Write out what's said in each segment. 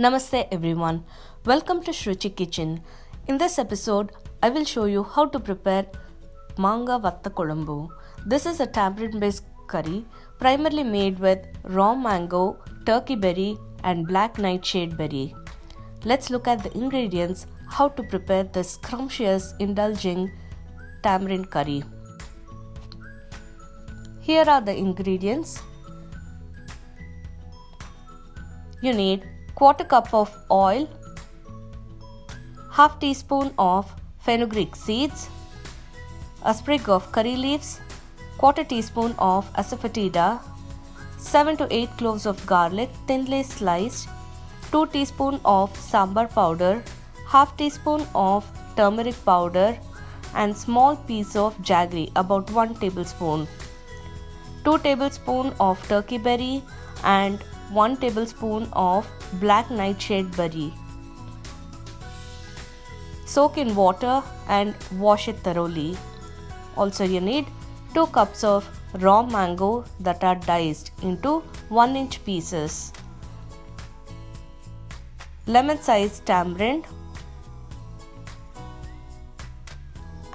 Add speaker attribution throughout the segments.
Speaker 1: Namaste everyone. Welcome to Shruchi Kitchen. In this episode, I will show you how to prepare Manga Vatta Kolumbu. This is a tamarind based curry primarily made with raw mango, turkey berry and black nightshade berry. Let's look at the ingredients, how to prepare this scrumptious, indulging tamarind curry. Here are the ingredients. You need quarter cup of oil, half teaspoon of fenugreek seeds, a sprig of curry leaves, quarter teaspoon of asafoetida, 7 to 8 cloves of garlic thinly sliced, 2 teaspoon of sambar powder, half teaspoon of turmeric powder and small piece of jaggery about 1 tablespoon, 2 tablespoon of turkey berry and 1 tablespoon of black nightshade berry. Soak in water and wash it thoroughly. Also you need 2 cups of raw mango that are diced into 1-inch pieces, lemon sized tamarind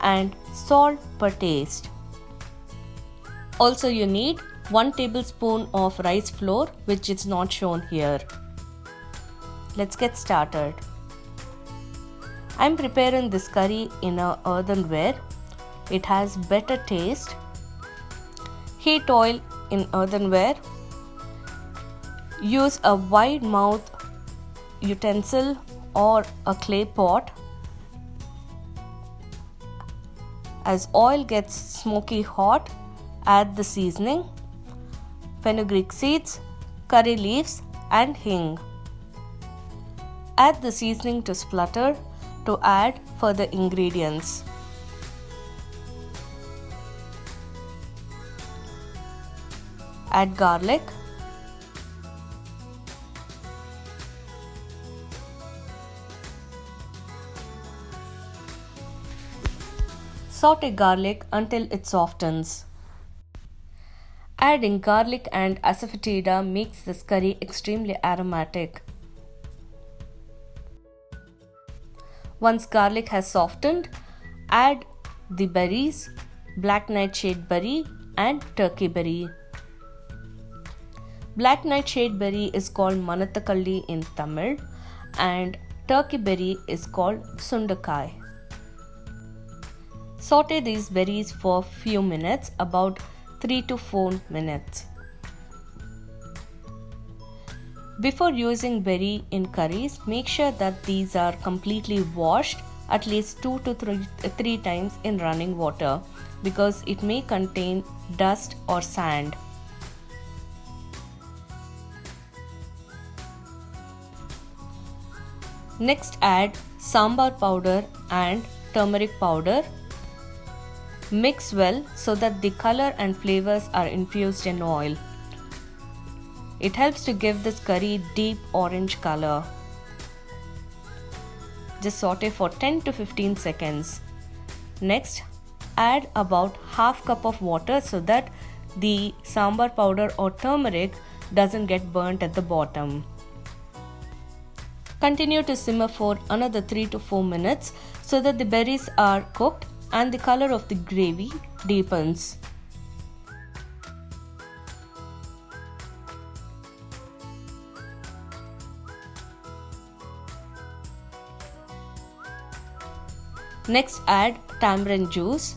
Speaker 1: and salt per taste. Also you need 1 tablespoon of rice flour, which is not shown here. Let's get started. I'm preparing this curry in a earthenware. It has better taste. Heat oil in earthenware. Use a wide mouth utensil or a clay pot. As oil gets smoky hot, add the seasoning, fenugreek seeds, curry leaves and hing. Add the seasoning to splutter to add further ingredients. Add garlic, saute garlic until it softens. Adding garlic and asafoetida makes this curry extremely aromatic. Once garlic has softened, add the berries, black nightshade berry and turkey berry. Black nightshade berry is called manathakalli in Tamil and turkey berry is called sundakai. Saute these berries for few minutes, about 3 to 4 minutes. Before using berry in curries, make sure that these are completely washed at least 2 to 3 times in running water because it may contain dust or sand. Next add sambar powder and turmeric powder. Mix well so that the color and flavors are infused in oil. It helps to give this curry deep orange color. Just saute for 10 to 15 seconds. Next, add about half cup of water so that the sambar powder or turmeric doesn't get burnt at the bottom. Continue to simmer for another 3 to 4 minutes so that the berries are cooked and the color of the gravy deepens. Next add tamarind juice.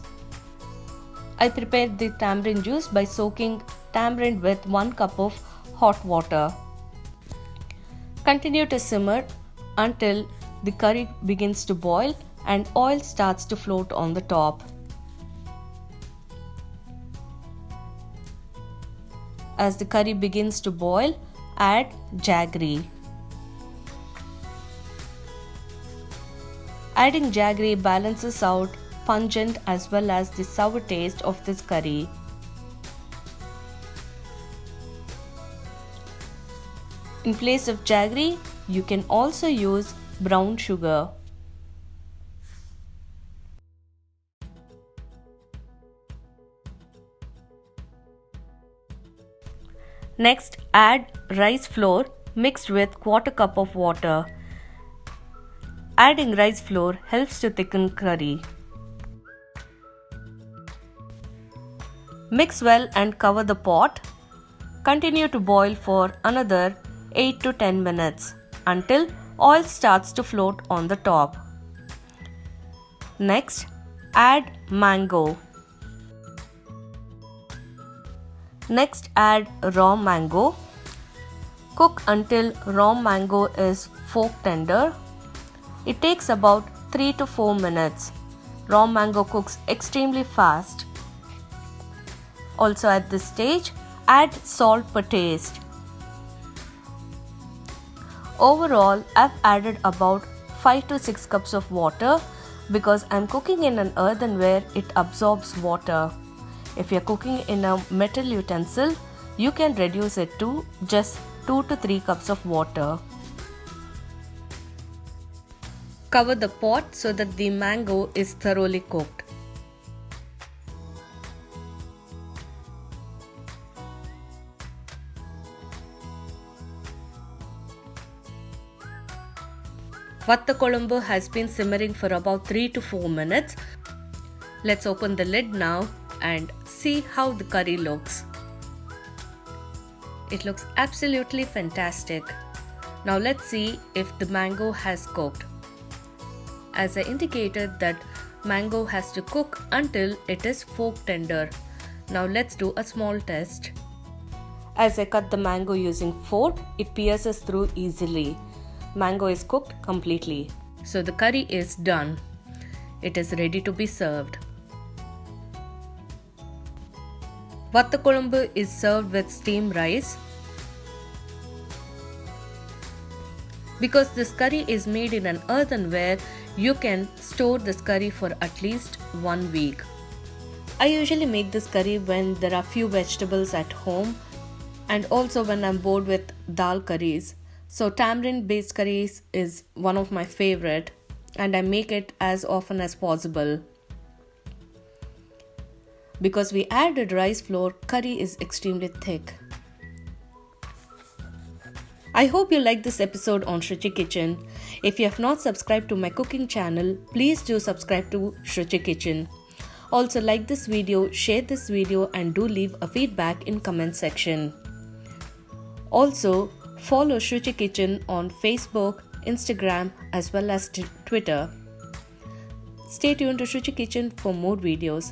Speaker 1: I prepared the tamarind juice by soaking tamarind with 1 cup of hot water. Continue to simmer until the curry begins to boil and oil starts to float on the top. As the curry begins to boil, add jaggery. Adding jaggery balances out pungent as well as the sour taste of this curry. In place of jaggery, you can also use brown sugar. Next, add rice flour mixed with quarter cup of water. Adding rice flour helps to thicken curry. Mix well and cover the pot. Continue to boil for another 8 to 10 minutes until oil starts to float on the top. Next, add mango. Next, add raw mango. Cook until raw mango is fork tender. It takes about 3 to 4 minutes. Raw mango cooks extremely fast. Also at this stage, add salt per taste. Overall, I've added about 5 to 6 cups of water because I'm cooking in an earthenware, it absorbs water. If you're cooking in a metal utensil, you can reduce it to just 2 to 3 cups of water. Cover the pot so that the mango is thoroughly cooked. Vatta Kolumbu has been simmering for about 3 to 4 minutes. Let's open the lid now and see how the curry looks. It looks absolutely fantastic. Now let's see if the mango has cooked. As I indicated that mango has to cook until it is fork tender. Now let's do a small test. As I cut the mango using fork, it pierces through easily. Mango is cooked completely. So the curry is done. It is ready to be served. Vatta Kolumbu is served with steamed rice. Because this curry is made in an earthenware, you can store this curry for at least 1 week. I usually make this curry when there are few vegetables at home and also when I'm bored with dal curries. So tamarind based curries is one of my favorite and I make it as often as possible. Because we added rice flour, curry is extremely thick. I hope you liked this episode on Shruchi Kitchen. If you have not subscribed to my cooking channel, please do subscribe to Shruchi Kitchen. Also like this video, share this video and do leave a feedback in comment section. Also, follow Shruchi Kitchen on Facebook, Instagram as well as Twitter. Stay tuned to Shruchi Kitchen for more videos.